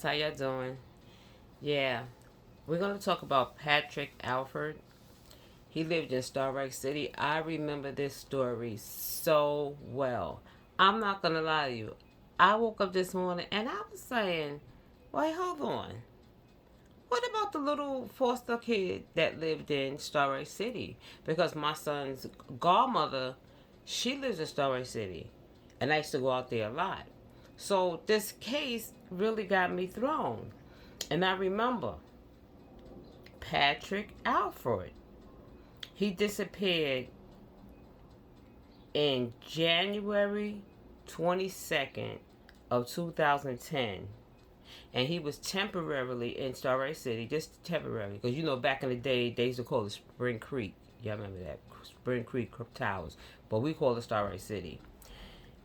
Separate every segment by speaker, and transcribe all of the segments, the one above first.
Speaker 1: How y'all doing? Yeah, we're gonna talk about Patrick Alford. He lived in Starbuck City. I remember this story so well. I'm not gonna lie to you. I woke up this morning and I was saying, "Wait, hold on. What about the little foster kid that lived in Starbuck City?" Because my son's godmother, she lives in Starbuck City, and I used to go out there a lot. So this case really got me thrown. And I remember Patrick Alford. He disappeared in January 22nd of 2010. And he was temporarily in Starlight City, just temporarily. Because, back in the day, they used to call it Spring Creek. Y'all remember that? Spring Creek Towers. But we call it Starlight City.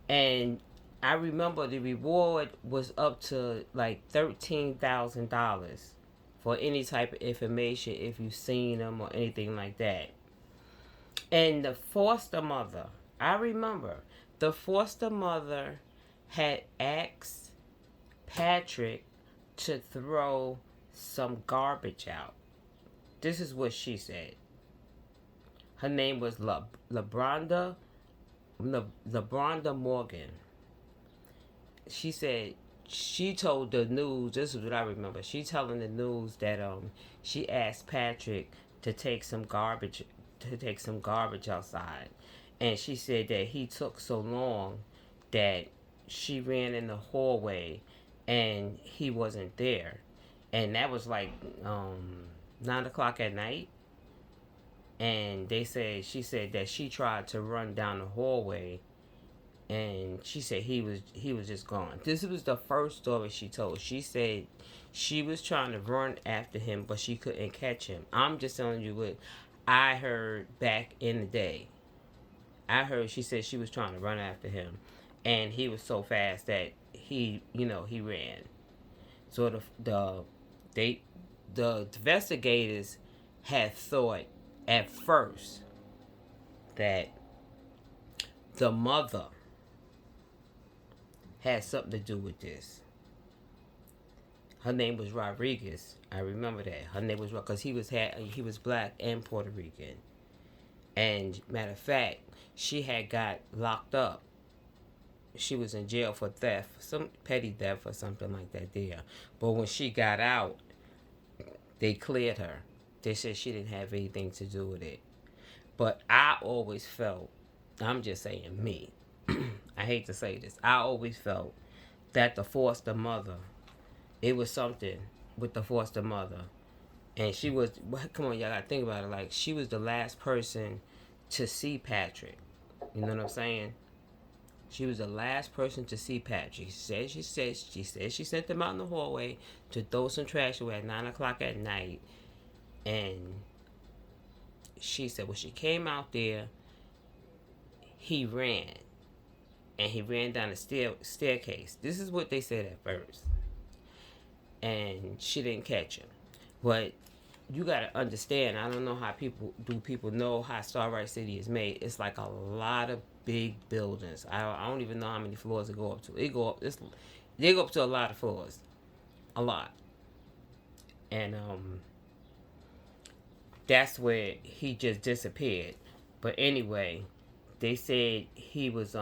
Speaker 1: And I remember the reward was up to like $13,000 for any type of information if you've seen them or anything like that. And the foster mother, I remember the foster mother had asked Patrick to throw some garbage out. This is what she said. Her name was LaBronda Morgan. She said she told the news. This is what I remember. She telling the news that she asked Patrick to take some garbage outside, and she said that he took so long that she ran in the hallway and he wasn't there, and that was like 9 o'clock at night. And she said that she tried to run down the hallway, and she said he was just gone. This was the first story she told. She said she was trying to run after him, but she couldn't catch him. I'm just telling you what I heard back in the day. She said she was trying to run after him, and he was so fast that he ran. So the investigators had thought at first that the mother had something to do with this. Her name was Rodriguez. I remember that. Her name was because he was black and Puerto Rican. And matter of fact, she had got locked up. She was in jail for theft, some petty theft or something like that there. But when she got out, they cleared her. They said she didn't have anything to do with it. But I always felt, I'm just saying me, I hate to say this, I always felt that the foster mother, it was something with the foster mother. And she was, come on, y'all gotta think about it, like she was the last person to see Patrick. You know what I'm saying? She was the last person to see Patrick. She said she sent him out in the hallway to throw some trash away at 9 o'clock at night. And she said when she came out there, he ran. And he ran down the staircase. This is what they said at first. And she didn't catch him. But you gotta understand, I don't know how people know how Starlight City is made. It's like a lot of big buildings. I don't even know how many floors they go up to. They go up to a lot of floors. A lot. And that's where he just disappeared. But anyway, they said he was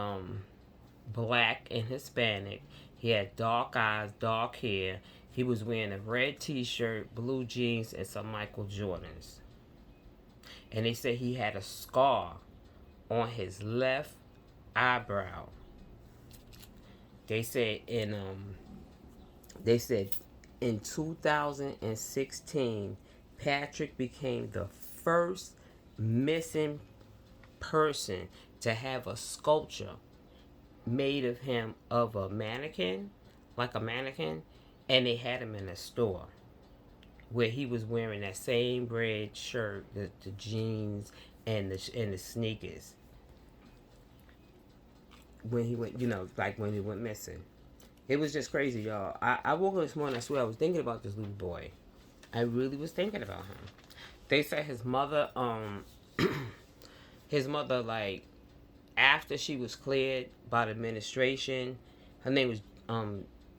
Speaker 1: black and Hispanic. He had dark eyes, dark hair. He was wearing a red t-shirt, blue jeans, and some Michael Jordans. And they said he had a scar on his left eyebrow. They said in 2016, Patrick became the first missing person to have a sculpture made of him of a mannequin, like a mannequin, and they had him in a store where he was wearing that same red shirt, the jeans, and the sneakers when he went, like when he went missing. It was just crazy, y'all. I woke up this morning, I swear I was thinking about this little boy. I really was thinking about him. They said his mother, like, after she was cleared by the administration, her name was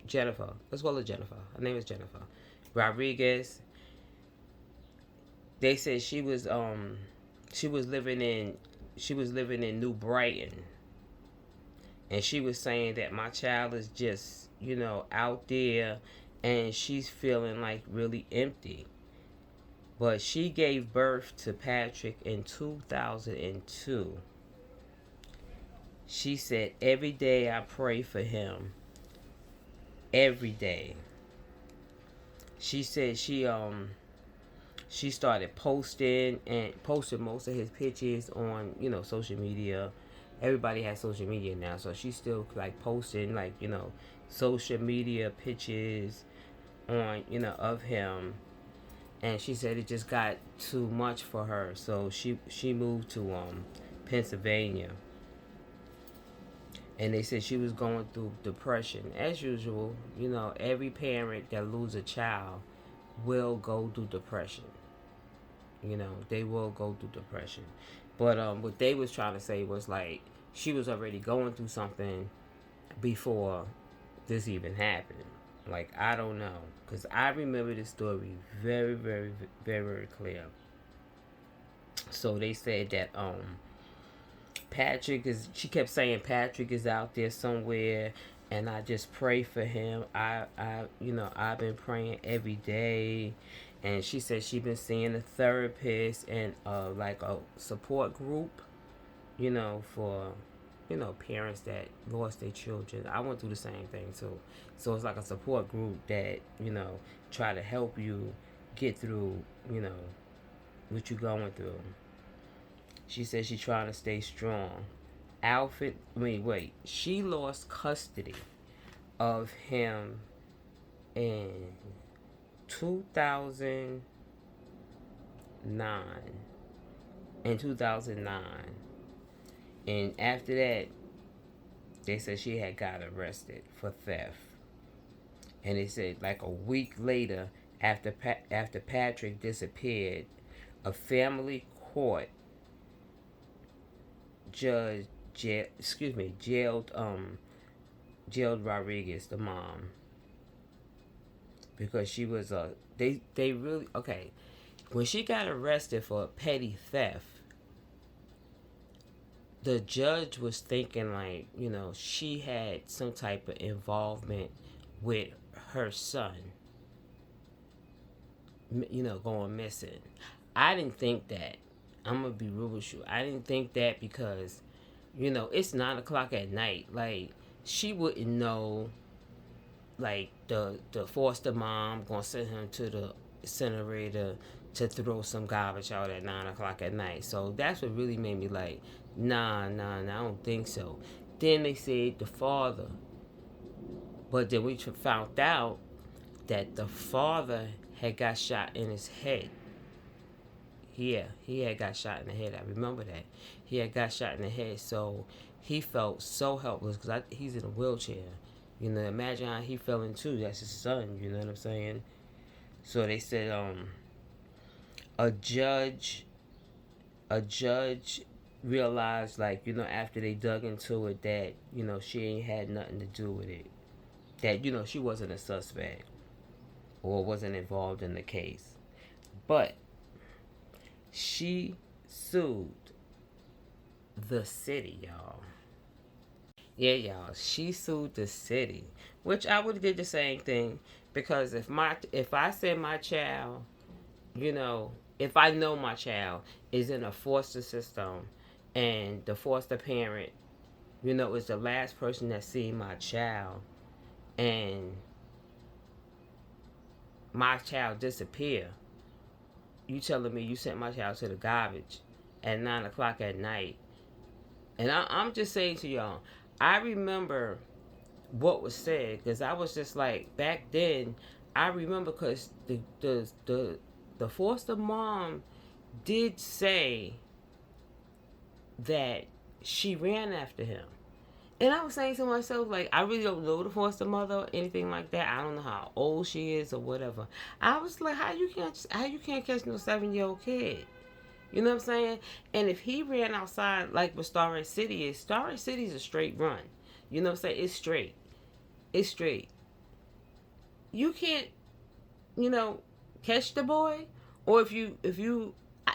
Speaker 1: Jennifer. Let's call her Jennifer. Her name is Jennifer Rodriguez. They said she was living in New Brighton, and she was saying that my child is just out there, and she's feeling like really empty. But she gave birth to Patrick in 2002. She said, every day I pray for him. Every day. She said she started posting most of his pictures on, social media. Everybody has social media now, so she's still like posting like, social media pictures on, of him. And she said it just got too much for her, so she moved to Pennsylvania. And they said she was going through depression. As usual, every parent that loses a child will go through depression. They will go through depression. But what they was trying to say was like she was already going through something before this even happened. Like, I don't know, because I remember this story very, very, very, very clear. So they said that Patrick is. She kept saying Patrick is out there somewhere, and I just pray for him. I've been praying every day, and she said she been seeing a therapist and like a support group, for parents that lost their children. I went through the same thing too. So it's like a support group that, try to help you get through, what you're going through. She said she's trying to stay strong. Alford, she lost custody of him in 2009. In 2009. And after that, they said she had got arrested for theft. And they said like a week later, after Patrick disappeared, a family court judge jailed Rodriguez, the mom, because she was they really okay. When she got arrested for petty theft, the judge was thinking like, she had some type of involvement with her son, going missing. I didn't think that. I'm going to be real with you. I didn't think that because, it's 9 o'clock at night. Like, she wouldn't know, like, the foster mom going to send him to the incinerator to throw some garbage out at 9 o'clock at night. So that's what really made me like, nah, I don't think so. Then they said the father. But then we found out that the father had got shot in his head. Yeah, he had got shot in the head. I remember that. He had got shot in the head, so he felt so helpless because he's in a wheelchair. Imagine how he fell into. That's his son, you know what I'm saying? So they said a judge realized, like, after they dug into it that, she ain't had nothing to do with it. That, she wasn't a suspect or wasn't involved in the case. But she sued the city, y'all. Yeah, y'all. She sued the city, which I would have did the same thing, because if I said my child, if I know my child is in a foster system, and the foster parent, is the last person that seen my child, and my child disappear, you telling me you sent my child to the garbage at 9 o'clock at night. And I'm just saying to y'all, I remember what was said, because I was just like, back then, I remember because the foster mom did say that she ran after him. And I was saying to myself, like, I really don't know the foster mother or anything like that. I don't know how old she is or whatever. I was like, how you can't catch no 7-year-old kid? You know what I'm saying? And if he ran outside like what Starrett City is a straight run. You know what I'm saying? It's straight. It's straight. you can't, you know, catch the boy, or if you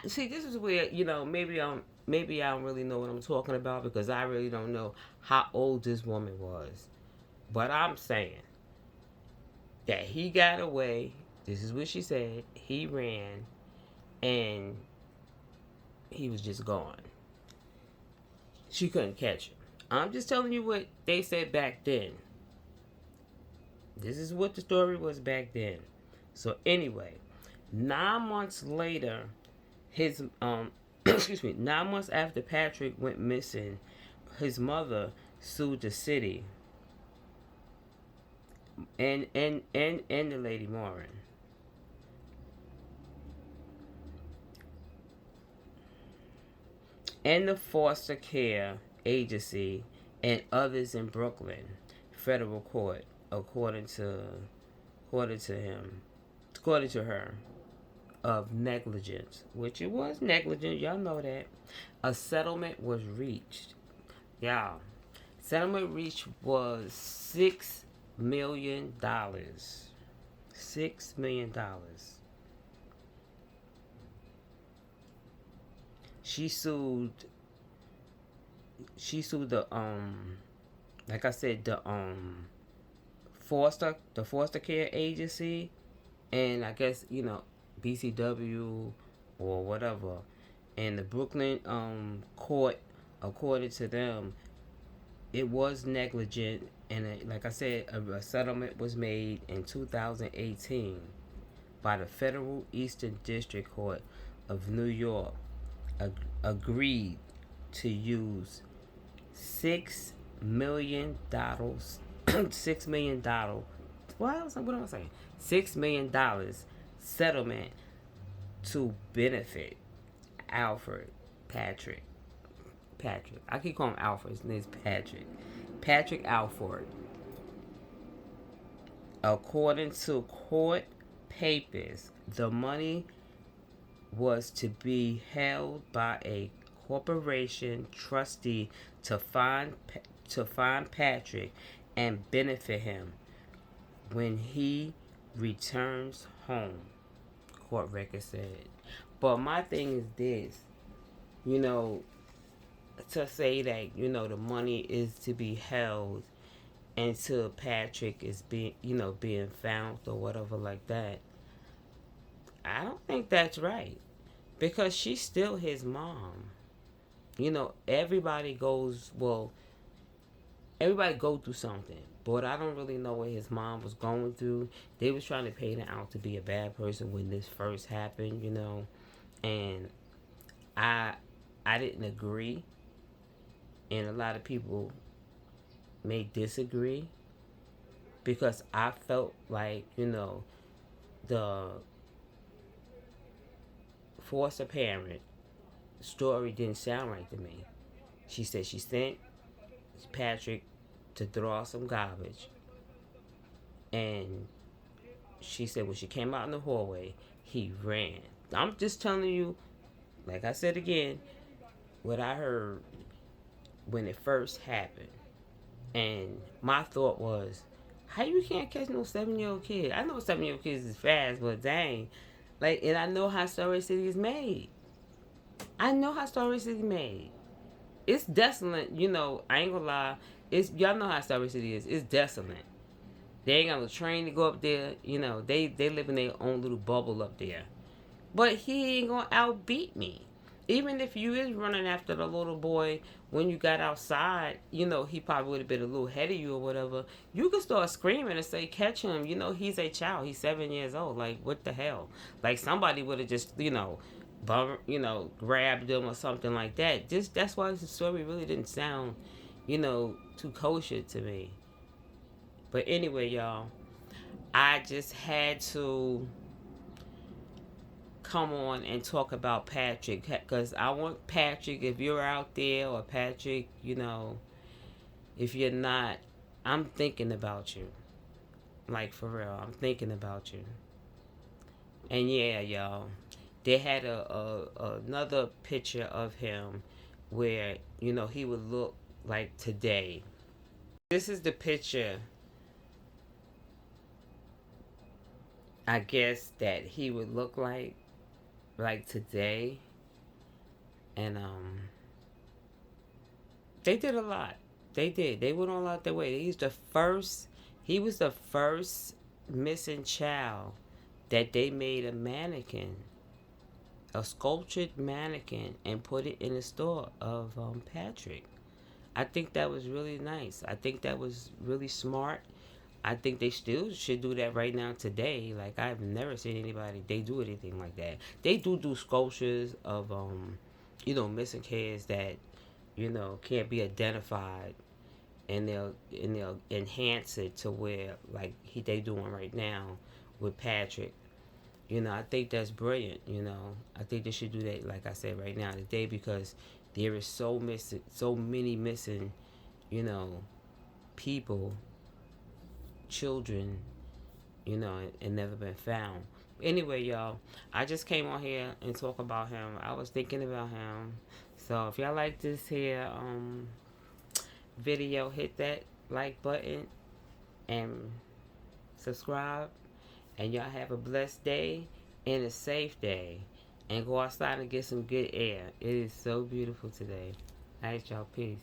Speaker 1: see, this is where, maybe I don't really know what I'm talking about, because I really don't know how old this woman was. But I'm saying that he got away. This is what she said. He ran and he was just gone. She couldn't catch him. I'm just telling you what they said back then. This is what the story was back then. So anyway, 9 months later, his excuse me, 9 months after Patrick went missing, his mother sued the city and the Lady Morin. And the foster care agency and others in Brooklyn federal court, according to him, according to her, of negligence, which it was negligent. Y'all know that. A settlement was reached. Y'all, settlement reached was $6 million. $6 million. She sued. She sued the like I said, the foster care agency, and I guess, BCW or whatever, and the Brooklyn court, according to them, it was negligent, and like I said, a settlement was made in 2018 by the Federal Eastern District Court of New York, agreed to use $6 million. $6 million. What am I saying? $6 million settlement to benefit Alford Patrick. I keep calling him Alfred. His name's Patrick. Patrick Alford. According to court papers, the money was to be held by a corporation trustee to find Patrick and benefit him when he returns home, court record said. But my thing is this, you know, to say that, the money is to be held until Patrick is being found or whatever like that. I don't think that's right, because she's still his mom. Everybody go through something, but I don't really know what his mom was going through. They was trying to paint her out to be a bad person when this first happened, and I didn't agree, and a lot of people may disagree, because I felt like, the foster parent story didn't sound right to me. She said she sent Patrick to throw out some garbage, and she said when she came out in the hallway, he ran. I'm just telling you, like I said again, what I heard when it first happened. And my thought was, how you can't catch no 7-year-old kid? I know 7-year-old kids is fast, but dang. And I know how Story City is made. It's desolate, I ain't gonna lie. Y'all know how Story City is. It's desolate. They ain't got no train to go up there. They live in their own little bubble up there. But he ain't gonna outbeat me. Even if you is running after the little boy when you got outside, he probably would have been a little ahead of you or whatever. You could start screaming and say, catch him. He's a child. He's 7 years old. Like, what the hell? Like, somebody would have just, grabbed him or something like that. That's why the story really didn't sound, too kosher to me. But anyway, y'all, I just had to come on and talk about Patrick, because I want Patrick, if you're out there, or Patrick, if you're not, I'm thinking about you. Like, for real, I'm thinking about you. And yeah, y'all, they had another picture of him where, he would look like today. This is the picture I guess that he would look like today, and they did a lot. They did. They went all out their way. He was the first. He was the first missing child that they made a mannequin, a sculptured mannequin, and put it in the store of Patrick. I think that was really nice. I think that was really smart. I think they still should do that right now today. Like I've never seen anybody they do anything like that. They do sculptures of missing kids that can't be identified, and they'll enhance it to where like they doing right now with Patrick. I think that's brilliant. I think they should do that. Like I said, right now today, because there is so many missing, you know, people, children, and never been found. Anyway, y'all, I just came on here and talk about him. I was thinking about him. So if y'all like this here video, hit that like button and subscribe. And y'all have a blessed day and a safe day. And go outside and get some good air. It is so beautiful today. All right, y'all. Peace.